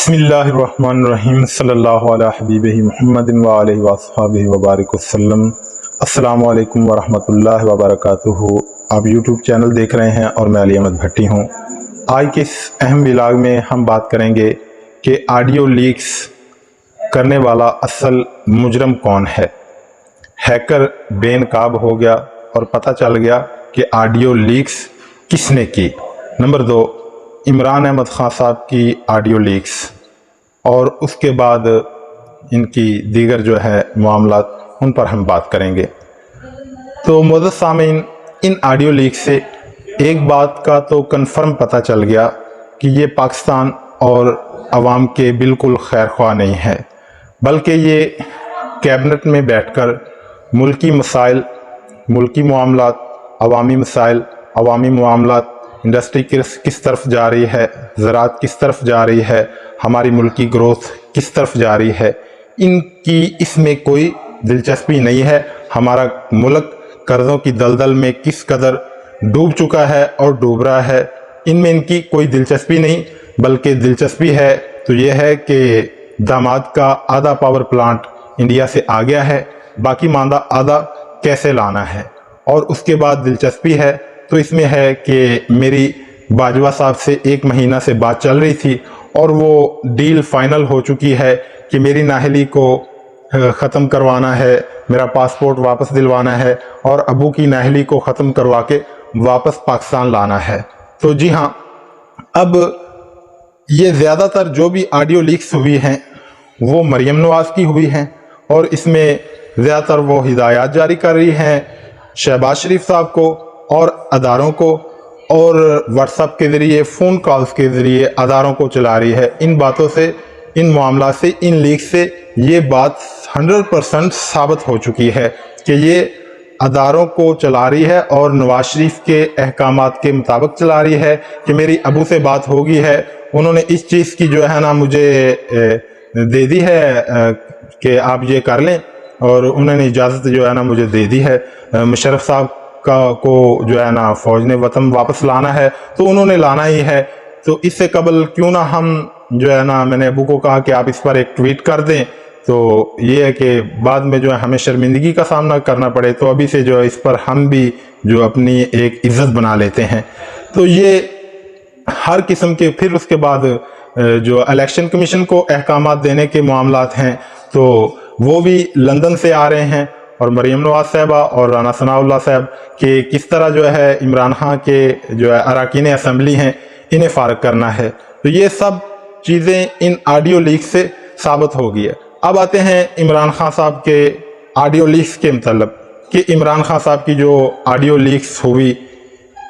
بسم اللہ الرحمن الرحیم صلی اللہ علیہ حبیبہ محمد وآلہ وصحبہ وبارک وسلم۔ السلام علیکم ورحمۃ اللہ وبرکاتہ۔ آپ یوٹیوب چینل دیکھ رہے ہیں اور میں علی احمد بھٹی ہوں۔ آج کے اس اہم ولاگ میں ہم بات کریں گے کہ آڈیو لیکس کرنے والا اصل مجرم کون ہے۔ ہیکر بے نقاب ہو گیا اور پتہ چل گیا کہ آڈیو لیکس کس نے کی۔ نمبر 2، عمران احمد خان صاحب کی آڈیو لیکس، اور اس کے بعد ان کی دیگر جو ہے معاملات، ان پر ہم بات کریں گے۔ تو معزز سامعین، ان آڈیو لیک سے ایک بات کا تو کنفرم پتہ چل گیا کہ یہ پاکستان اور عوام کے بالکل خیر خواہ نہیں ہے، بلکہ یہ کیبنٹ میں بیٹھ کر ملکی مسائل، ملکی معاملات، عوامی مسائل، عوامی معاملات، انڈسٹری کس طرف جا رہی ہے، زراعت کس طرف جا رہی ہے، ہماری ملکی گروتھ کس طرف جا رہی ہے، ان کی اس میں کوئی دلچسپی نہیں ہے۔ ہمارا ملک قرضوں کی دلدل میں کس قدر ڈوب چکا ہے اور ڈوب رہا ہے، ان میں ان کی کوئی دلچسپی نہیں، بلکہ دلچسپی ہے تو یہ ہے کہ داماد کا آدھا پاور پلانٹ انڈیا سے آ گیا ہے، باقی ماندہ آدھا کیسے لانا ہے۔ اور اس کے بعد دلچسپی ہے تو اس میں ہے کہ میری باجوہ صاحب سے 1 مہینہ سے بات چل رہی تھی اور وہ ڈیل فائنل ہو چکی ہے کہ میری نااہلی کو ختم کروانا ہے، میرا پاسپورٹ واپس دلوانا ہے اور ابو کی نااہلی کو ختم کروا کے واپس پاکستان لانا ہے۔ تو جی ہاں، اب یہ زیادہ تر جو بھی آڈیو لیکس ہوئی ہیں وہ مریم نواز کی ہوئی ہیں، اور اس میں زیادہ تر وہ ہدایات جاری کر رہی ہیں شہباز شریف صاحب کو اور اداروں کو، اور واٹس ایپ کے ذریعے، فون کالز کے ذریعے اداروں کو چلا رہی ہے۔ ان باتوں سے، ان معاملات سے، ان لیکس سے یہ بات 100% ثابت ہو چکی ہے کہ یہ اداروں کو چلا رہی ہے اور نواز شریف کے احکامات کے مطابق چلا رہی ہے کہ میری ابو سے بات ہو گئی ہے، انہوں نے اس چیز کی جو ہے نا مجھے دے دی ہے کہ آپ یہ کر لیں، اور انہوں نے اجازت جو ہے نا مجھے دے دی ہے۔ مشرف صاحب کو جو ہے نا فوج نے وطن واپس لانا ہے تو انہوں نے لانا ہی ہے، تو اس سے قبل کیوں نہ ہم جو ہے نا، میں نے ابو کو کہا کہ آپ اس پر ایک ٹویٹ کر دیں، تو یہ ہے کہ بعد میں جو ہے ہمیں شرمندگی کا سامنا کرنا پڑے، تو ابھی سے جو ہے اس پر ہم بھی جو اپنی ایک عزت بنا لیتے ہیں۔ تو یہ ہر قسم کے، پھر اس کے بعد جو الیکشن کمیشن کو احکامات دینے کے معاملات ہیں تو وہ بھی لندن سے آ رہے ہیں، اور مریم نواز صاحبہ اور رانا ثناء اللہ صاحب کہ کس طرح جو ہے عمران خان کے جو ہے اراکین اسمبلی ہیں انہیں فارغ کرنا ہے۔ تو یہ سب چیزیں ان آڈیو لیک سے ثابت ہو گئی ہے۔ اب آتے ہیں عمران خان صاحب کے آڈیو لیکس کے متعلق، کہ عمران خان صاحب کی جو آڈیو لیکس ہوئی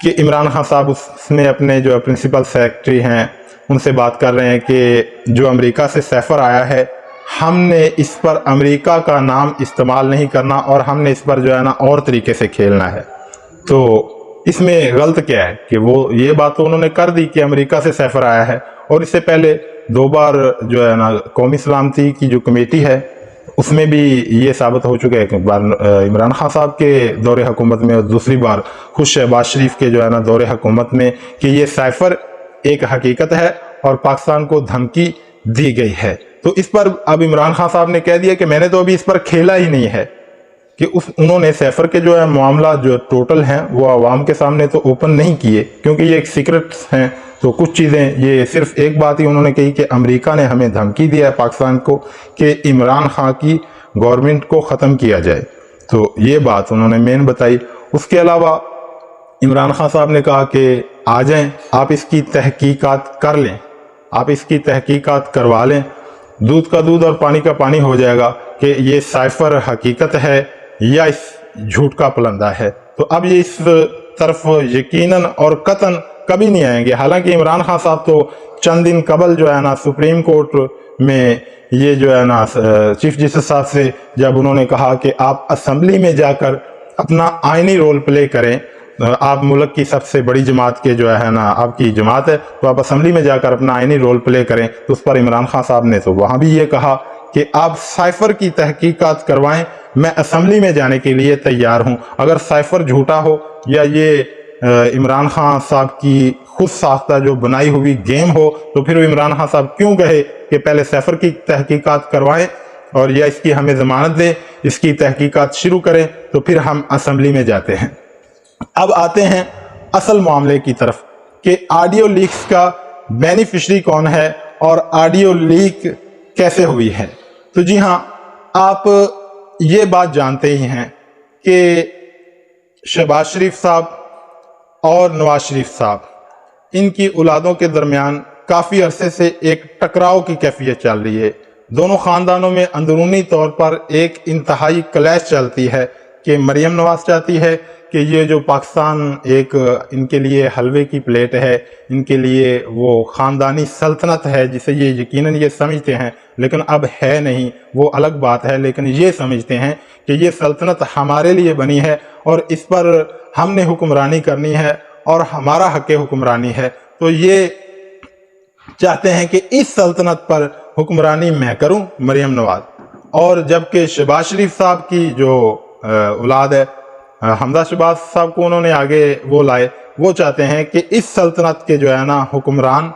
کہ عمران خان صاحب اس میں اپنے جو پرنسپل سیکرٹری ہیں ان سے بات کر رہے ہیں کہ جو امریکہ سے سیفر آیا ہے، ہم نے اس پر امریکہ کا نام استعمال نہیں کرنا، اور ہم نے اس پر جو ہے نا اور طریقے سے کھیلنا ہے۔ تو اس میں غلط کیا ہے کہ وہ یہ بات تو انہوں نے کر دی کہ امریکہ سے سیفر آیا ہے، اور اس سے پہلے 2 بار جو ہے نا قومی سلامتی کی جو کمیٹی ہے اس میں بھی یہ ثابت ہو چکا ہے کہ بار عمران خان صاحب کے دور حکومت میں، اور دوسری بار خود شہباز شریف کے جو ہے نا دور حکومت میں، کہ یہ سیفر ایک حقیقت ہے اور پاکستان کو دھمکی دی گئی ہے۔ تو اس پر اب عمران خان صاحب نے کہہ دیا کہ میں نے تو ابھی اس پر کھیلا ہی نہیں ہے، کہ انہوں نے سیفر کے جو ہے معاملات جو ٹوٹل ہیں وہ عوام کے سامنے تو اوپن نہیں کیے، کیونکہ یہ ایک سیکرٹس ہیں۔ تو کچھ چیزیں، یہ صرف ایک بات ہی انہوں نے کہی کہ امریکہ نے ہمیں دھمکی دیا ہے پاکستان کو کہ عمران خان کی گورنمنٹ کو ختم کیا جائے، تو یہ بات انہوں نے مین بتائی۔ اس کے علاوہ عمران خان صاحب نے کہا کہ آ جائیں، آپ اس کی تحقیقات کر لیں، آپ اس کی تحقیقات کروا لیں، دودھ کا دودھ اور پانی کا پانی ہو جائے گا کہ یہ سائفر حقیقت ہے یا اس جھوٹ کا پلندہ ہے۔ تو اب یہ اس طرف یقیناً اور قطعاً کبھی نہیں آئیں گے۔ حالانکہ عمران خان صاحب تو چند دن قبل جو ہے نا سپریم کورٹ میں یہ جو ہے نا چیف جسٹس صاحب سے جب انہوں نے کہا کہ آپ اسمبلی میں جا کر اپنا آئینی رول پلے کریں، آپ ملک کی سب سے بڑی جماعت کے جو ہے نا آپ کی جماعت ہے، تو آپ اسمبلی میں جا کر اپنا آئینی رول پلے کریں، تو اس پر عمران خان صاحب نے تو وہاں بھی یہ کہا کہ آپ سائفر کی تحقیقات کروائیں، میں اسمبلی میں جانے کے لیے تیار ہوں۔ اگر سائفر جھوٹا ہو یا یہ عمران خان صاحب کی خود ساختہ جو بنائی ہوئی گیم ہو تو پھر عمران خان صاحب کیوں کہے کہ پہلے سیفر کی تحقیقات کروائیں اور یا اس کی ہمیں ضمانت دیں، اس کی تحقیقات شروع کریں، تو پھر ہم اسمبلی میں جاتے ہیں۔ اب آتے ہیں اصل معاملے کی طرف کہ آڈیو لیکس کا بینیفیشری کون ہے اور آڈیو لیک کیسے ہوئی ہے۔ تو جی ہاں، آپ یہ بات جانتے ہی ہیں کہ شہباز شریف صاحب اور نواز شریف صاحب، ان کی اولادوں کے درمیان کافی عرصے سے ایک ٹکراؤ کی کیفیت چل رہی ہے۔ دونوں خاندانوں میں اندرونی طور پر ایک انتہائی کلیش چلتی ہے کہ مریم نواز چاہتی ہے کہ یہ جو پاکستان ایک ان کے لیے حلوے کی پلیٹ ہے، ان کے لیے وہ خاندانی سلطنت ہے جسے یہ یقیناً یہ سمجھتے ہیں، لیکن اب ہے نہیں، وہ الگ بات ہے، لیکن یہ سمجھتے ہیں کہ یہ سلطنت ہمارے لیے بنی ہے اور اس پر ہم نے حکمرانی کرنی ہے اور ہمارا حق حکمرانی ہے، تو یہ چاہتے ہیں کہ اس سلطنت پر حکمرانی میں کروں، مریم نواز۔ اور جبکہ شہباز شریف صاحب کی جو اولاد ہے، حمزہ شہباز صاحب کو انہوں نے آگے وہ لائے، وہ چاہتے ہیں کہ اس سلطنت کے جو ہے نا حکمران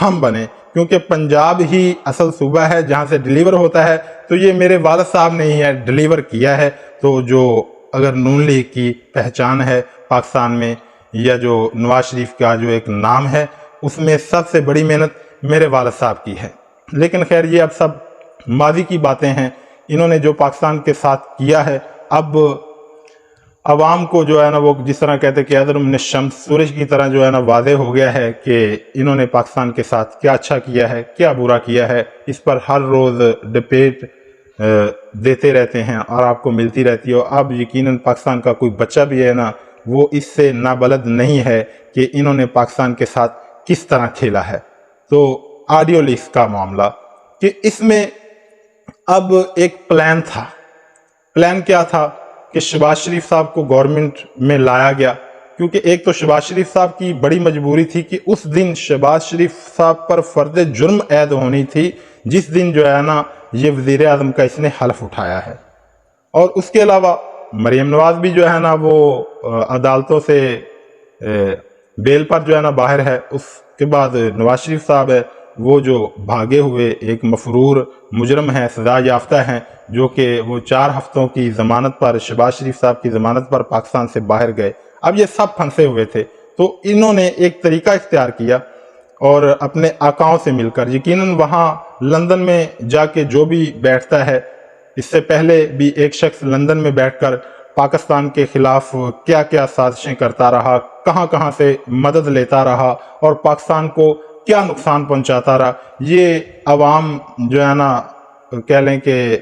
ہم بنیں، کیونکہ پنجاب ہی اصل صوبہ ہے جہاں سے ڈیلیور ہوتا ہے، تو یہ میرے والد صاحب نے ہی ہے ڈیلیور کیا ہے۔ تو جو اگر نون لیگ کی پہچان ہے پاکستان میں، یا جو نواز شریف کا جو ایک نام ہے، اس میں سب سے بڑی محنت میرے والد صاحب کی ہے۔ لیکن خیر یہ اب سب ماضی کی باتیں ہیں، انہوں نے جو پاکستان کے ساتھ کیا ہے، اب عوام کو جو ہے نا وہ جس طرح کہتے کہ اعظم من الشمس، سورج کی طرح جو ہے نا واضح ہو گیا ہے کہ انہوں نے پاکستان کے ساتھ کیا اچھا کیا ہے، کیا برا کیا ہے۔ اس پر ہر روز ڈبیٹ دیتے رہتے ہیں اور آپ کو ملتی رہتی ہے۔ اب یقیناً پاکستان کا کوئی بچہ بھی ہے نا، وہ اس سے نابلد نہیں ہے کہ انہوں نے پاکستان کے ساتھ کس طرح کھیلا ہے۔ تو آڈیو لیکس کا معاملہ کہ اس میں اب ایک پلان تھا۔ پلان کیا تھا کہ شہباز شریف صاحب کو گورنمنٹ میں لایا گیا، کیونکہ ایک تو شہباز شریف صاحب کی بڑی مجبوری تھی کہ اس دن شہباز شریف صاحب پر فرد جرم عائد ہونی تھی جس دن جو ہے نا یہ وزیر اعظم کا اس نے حلف اٹھایا ہے۔ اور اس کے علاوہ مریم نواز بھی جو ہے نا وہ عدالتوں سے بیل پر جو ہے نا باہر ہے۔ اس کے بعد نواز شریف صاحب ہے وہ جو بھاگے ہوئے ایک مفرور مجرم ہیں، سزا یافتہ ہیں، جو کہ وہ 4 ہفتوں کی ضمانت پر، شہباز شریف صاحب کی ضمانت پر پاکستان سے باہر گئے۔ اب یہ سب پھنسے ہوئے تھے، تو انہوں نے ایک طریقہ اختیار کیا اور اپنے آقاؤں سے مل کر، یقیناً وہاں لندن میں جا کے جو بھی بیٹھتا ہے، اس سے پہلے بھی ایک شخص لندن میں بیٹھ کر پاکستان کے خلاف کیا کیا سازشیں کرتا رہا، کہاں کہاں سے مدد لیتا رہا اور پاکستان کو کیا نقصان پہنچاتا رہا، یہ عوام جو ہے نا کہہ لیں کہ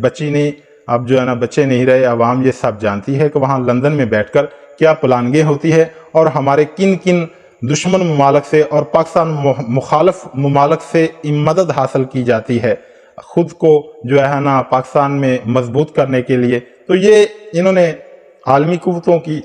بچی نہیں، اب جو ہے نا بچے نہیں رہے، عوام یہ سب جانتی ہے کہ وہاں لندن میں بیٹھ کر کیا پلانگیں ہوتی ہے اور ہمارے کن کن دشمن ممالک سے اور پاکستان مخالف ممالک سے مدد حاصل کی جاتی ہے خود کو جو ہے نا پاکستان میں مضبوط کرنے کے لیے۔ تو یہ انہوں نے عالمی قوتوں کی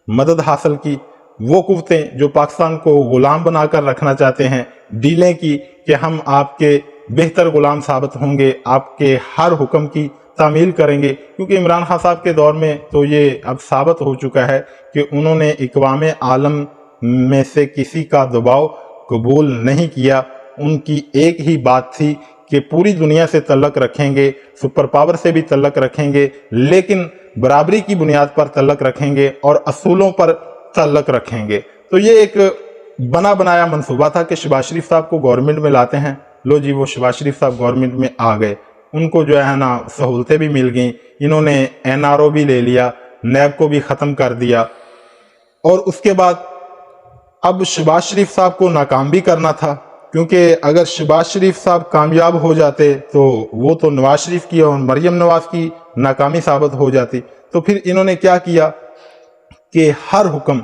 مدد حاصل کی، وہ قوتیں جو پاکستان کو غلام بنا کر رکھنا چاہتے ہیں، ڈیلیں کی کہ ہم آپ کے بہتر غلام ثابت ہوں گے، آپ کے ہر حکم کی تعمیل کریں گے، کیونکہ عمران خان صاحب کے دور میں تو یہ اب ثابت ہو چکا ہے کہ انہوں نے اقوام عالم میں سے کسی کا دباؤ قبول نہیں کیا۔ ان کی ایک ہی بات تھی کہ پوری دنیا سے تعلق رکھیں گے، سپر پاور سے بھی تعلق رکھیں گے، لیکن برابری کی بنیاد پر تعلق رکھیں گے اور اصولوں پر تعلق رکھیں گے۔ تو یہ ایک بنا بنایا منصوبہ تھا کہ شہباز شریف صاحب کو گورنمنٹ میں لاتے ہیں۔ لو جی وہ شہباز شریف صاحب گورنمنٹ میں آ گئے، ان کو جو ہے نا سہولتیں بھی مل گئیں، انہوں نے NRO بھی لے لیا، نیب کو بھی ختم کر دیا، اور اس کے بعد اب شہباز شریف صاحب کو ناکام بھی کرنا تھا، کیونکہ اگر شہباز شریف صاحب کامیاب ہو جاتے تو وہ تو نواز شریف کی اور مریم نواز کی ناکامی ثابت ہو جاتی۔ تو پھر انہوں نے کیا کیا کہ ہر حکم،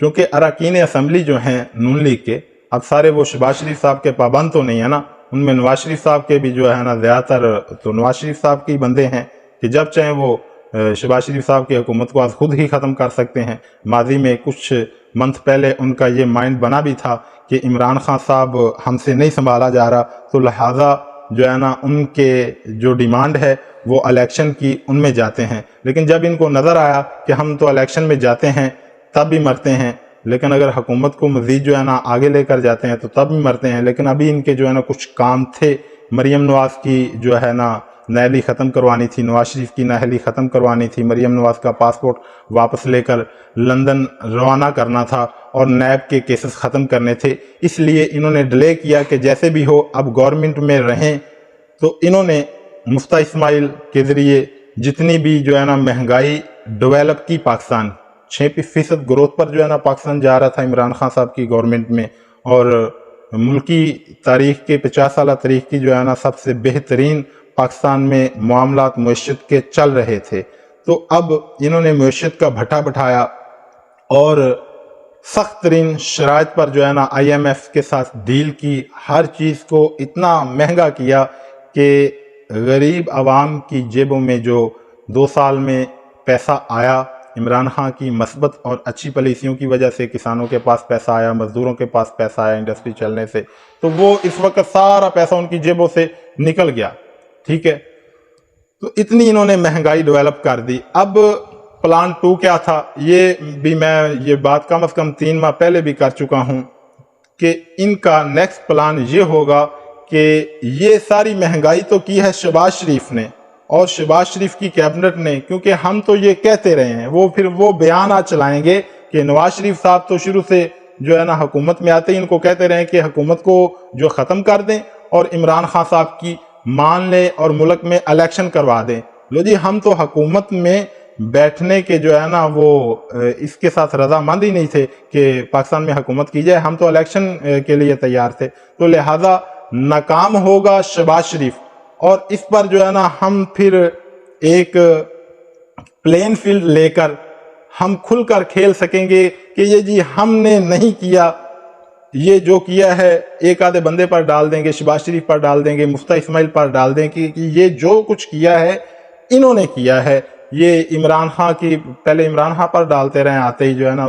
چونکہ اراکین اسمبلی جو ہیں نون لیگ کے، اب سارے وہ شہباز شریف صاحب کے پابند تو نہیں ہے نا، ان میں نواز شریف صاحب کے بھی جو ہے نا زیادہ تر تو نواز شریف صاحب کے بندے ہیں کہ جب چاہیں وہ شہباز شریف صاحب کی حکومت کو آج خود ہی ختم کر سکتے ہیں۔ ماضی میں کچھ منتھ پہلے ان کا یہ مائنڈ بنا بھی تھا کہ عمران خان صاحب ہم سے نہیں سنبھالا جا رہا، تو لہٰذا جو ہے نا ان کے جو ڈیمانڈ ہے وہ الیکشن کی، ان میں جاتے ہیں۔ لیکن جب ان کو نظر آیا کہ ہم تو الیکشن میں جاتے ہیں تب بھی مرتے ہیں، لیکن اگر حکومت کو مزید جو ہے نا آگے لے کر جاتے ہیں تو تب بھی مرتے ہیں۔ لیکن ابھی ان کے جو ہے نا کچھ کام تھے، مریم نواز کی جو ہے نا نااہلی ختم کروانی تھی، نواز شریف کی نااہلی ختم کروانی تھی، مریم نواز کا پاسپورٹ واپس لے کر لندن روانہ کرنا تھا اور نیب کے کیسز ختم کرنے تھے، اس لیے انہوں نے ڈیلے کیا کہ جیسے بھی ہو اب گورنمنٹ میں رہیں۔ تو انہوں نے مفتیٰ اسماعیل کے ذریعے جتنی بھی جو ہے نا مہنگائی ڈیولپ کی، پاکستان 6% گروتھ پر جو ہے نا پاکستان جا رہا تھا عمران خان صاحب کی گورنمنٹ میں، اور ملکی تاریخ کے 50 سالہ تاریخ کی جو ہے نا سب سے بہترین پاکستان میں معاملات معیشت کے چل رہے تھے۔ تو اب انہوں نے معیشت کا بھٹا بٹھایا اور سخت ترین شرائط پر جو ہے نا IMF کے ساتھ ڈیل کی، ہر چیز کو اتنا مہنگا کیا کہ غریب عوام کی جیبوں میں جو 2 سال میں پیسہ آیا، عمران خان کی مثبت اور اچھی پالیسیوں کی وجہ سے کسانوں کے پاس پیسہ آیا، مزدوروں کے پاس پیسہ آیا انڈسٹری چلنے سے، تو وہ اس وقت سارا پیسہ ان کی جیبوں سے نکل گیا، ٹھیک ہے۔ تو اتنی انہوں نے مہنگائی ڈیولپ کر دی۔ اب پلان 2 کیا تھا، یہ بھی میں یہ بات کم از کم 3 ماہ پہلے بھی کر چکا ہوں کہ ان کا نیکسٹ پلان یہ ہوگا کہ یہ ساری مہنگائی تو کی ہے شہباز شریف نے اور شہباز شریف کی کیبنٹ نے، کیونکہ ہم تو یہ کہتے رہے ہیں، وہ پھر وہ بیانات چلائیں گے کہ نواز شریف صاحب تو شروع سے جو ہے نا حکومت میں آتے ہی ان کو کہتے رہے کہ حکومت کو جو ختم کر دیں اور عمران خان صاحب کی مان لیں اور ملک میں الیکشن کروا دیں۔ لو جی، ہم تو حکومت میں بیٹھنے کے جو ہے نا وہ اس کے ساتھ رضامند ہی نہیں تھے کہ پاکستان میں حکومت کی جائے، ہم تو الیکشن کے لیے تیار تھے۔ تو لہٰذا ناکام ہوگا شہباز شریف، اور اس پر جو ہے نا ہم پھر ایک پلین فیلڈ لے کر ہم کھل کر کھیل سکیں گے کہ یہ جی ہم نے نہیں کیا، یہ جو کیا ہے ایک آدھے بندے پر ڈال دیں گے، شہباز شریف پر ڈال دیں گے، مفتیٰ اسماعیل پر ڈال دیں گے کہ یہ جو کچھ کیا ہے انہوں نے کیا ہے۔ یہ عمران خان کی پہلے عمران خان پر ڈالتے رہے، آتے ہی جو ہے نا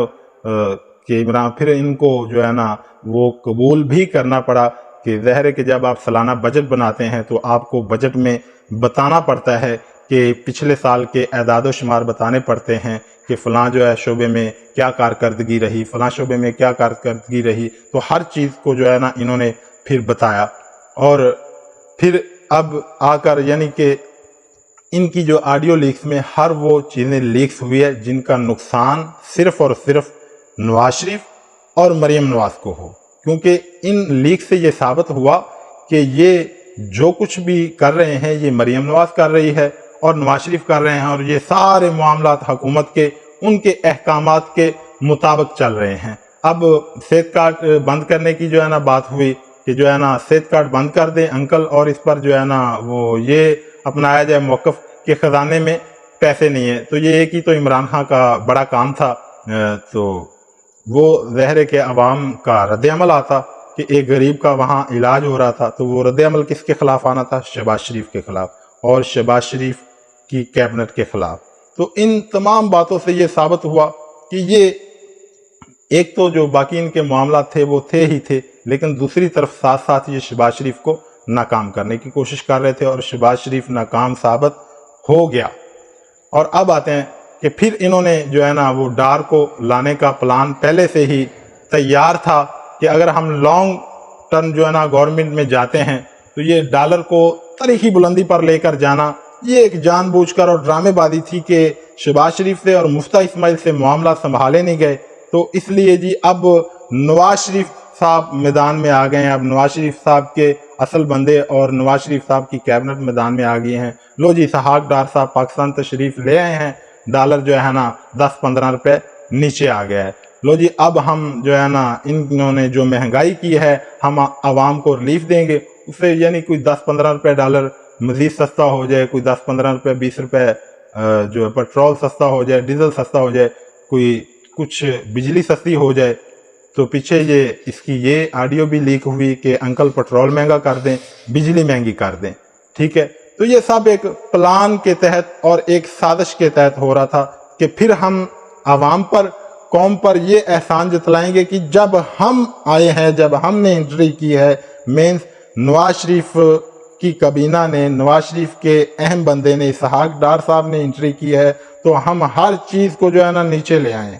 کہ عمران، پھر ان کو جو ہے نا وہ قبول بھی کرنا پڑا کہ ظاہر ہے کہ جب آپ سالانہ بجٹ بناتے ہیں تو آپ کو بجٹ میں بتانا پڑتا ہے کہ پچھلے سال کے اعداد و شمار بتانے پڑتے ہیں کہ فلاں جو ہے شعبے میں کیا کارکردگی رہی، فلاں شعبے میں کیا کارکردگی رہی، تو ہر چیز کو جو ہے نا انہوں نے پھر بتایا۔ اور پھر اب آ کر یعنی کہ ان کی جو آڈیو لیکس میں ہر وہ چیزیں لیکس ہوئی ہے جن کا نقصان صرف اور صرف نواز شریف اور مریم نواز کو ہو، کیونکہ ان لیکس سے یہ ثابت ہوا کہ یہ جو کچھ بھی کر رہے ہیں یہ مریم نواز کر رہی ہے اور نواز شریف کر رہے ہیں، اور یہ سارے معاملات حکومت کے ان کے احکامات کے مطابق چل رہے ہیں۔ اب صحت کارڈ بند کرنے کی جو ہے نا بات ہوئی کہ جو ہے نا صحت کارڈ بند کر دیں انکل، اور اس پر جو ہے نا وہ یہ اپنایا جائے موقف کہ خزانے میں پیسے نہیں ہیں۔ تو یہ ایک ہی تو عمران خان کا بڑا کام تھا، تو وہ ظاہر ہے کہ عوام کا رد عمل آتا کہ ایک غریب کا وہاں علاج ہو رہا تھا، تو وہ رد عمل کس کے خلاف آنا تھا؟ شہباز شریف کے خلاف اور شہباز شریف کی کیبنٹ کے خلاف۔ تو ان تمام باتوں سے یہ ثابت ہوا کہ یہ ایک تو جو باقی ان کے معاملات تھے وہ تھے ہی تھے، لیکن دوسری طرف ساتھ ساتھ یہ شہباز شریف کو ناکام کرنے کی کوشش کر رہے تھے، اور شہباز شریف ناکام ثابت ہو گیا۔ اور اب آتے ہیں کہ پھر انہوں نے جو ہے نا وہ ڈار کو لانے کا پلان پہلے سے ہی تیار تھا کہ اگر ہم لانگ ٹرم جو ہے نا گورنمنٹ میں جاتے ہیں تو یہ ڈالر کو تاریخی بلندی پر لے کر جانا یہ ایک جان بوجھ کر اور ڈرامے بازی تھی کہ شہباز شریف سے اور مفتیٰ اسماعیل سے معاملات سنبھالے نہیں گئے، تو اس لیے جی اب نواز شریف صاحب میدان میں آ گئے ہیں، اب نواز شریف صاحب کے اصل بندے اور نواز شریف صاحب کی کیبنٹ میدان میں آ گئی ہیں۔ لو جی، اسحاق ڈار صاحب پاکستان تشریف لے آئے ہیں، ڈالر جو ہے نا 10-15 روپے نیچے آ گیا ہے۔ لو جی، اب ہم جو ہے نا انہوں نے جو مہنگائی کی ہے ہم عوام کو ریلیف دیں گے، اس سے یعنی کوئی 10-15 روپے ڈالر مزید سستا ہو جائے، کوئی 10-15 روپے 20 روپے جو ہے پیٹرول سستا ہو جائے، ڈیزل سستا ہو جائے، کوئی کچھ بجلی سستی ہو جائے۔ تو پیچھے یہ اس کی یہ آڈیو بھی لیک ہوئی کہ انکل پیٹرول مہنگا کر دیں، بجلی مہنگی کر دیں، ٹھیک ہے۔ تو یہ سب ایک پلان کے تحت اور ایک سازش کے تحت ہو رہا تھا کہ پھر ہم عوام پر، قوم پر یہ احسان جتلائیں گے کہ جب ہم آئے ہیں، جب ہم نے انٹری کی ہے، مینز نواز شریف کی کابینہ نے، نواز شریف کے اہم بندے نے، اسحاق ڈار صاحب نے انٹری کی ہے، تو ہم ہر چیز کو جو ہے نا نیچے لے آئے ہیں۔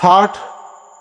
60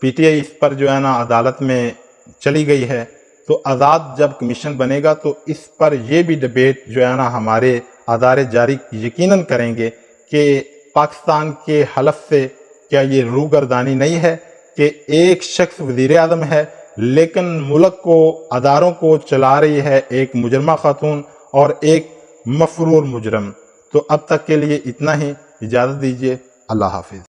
پی ٹی آئی اس پر جو ہے نا عدالت میں چلی گئی ہے، تو آزاد جب کمیشن بنے گا تو اس پر یہ بھی ڈیبیٹ جو ہے نا ہمارے ادارے جاری یقیناً کریں گے کہ پاکستان کے حلف سے کیا یہ روگردانی نہیں ہے کہ ایک شخص وزیر اعظم ہے لیکن ملک کو، اداروں کو چلا رہی ہے ایک مجرمہ خاتون اور ایک مفرور مجرم۔ تو اب تک کے لیے اتنا ہی، اجازت دیجیے، اللہ حافظ۔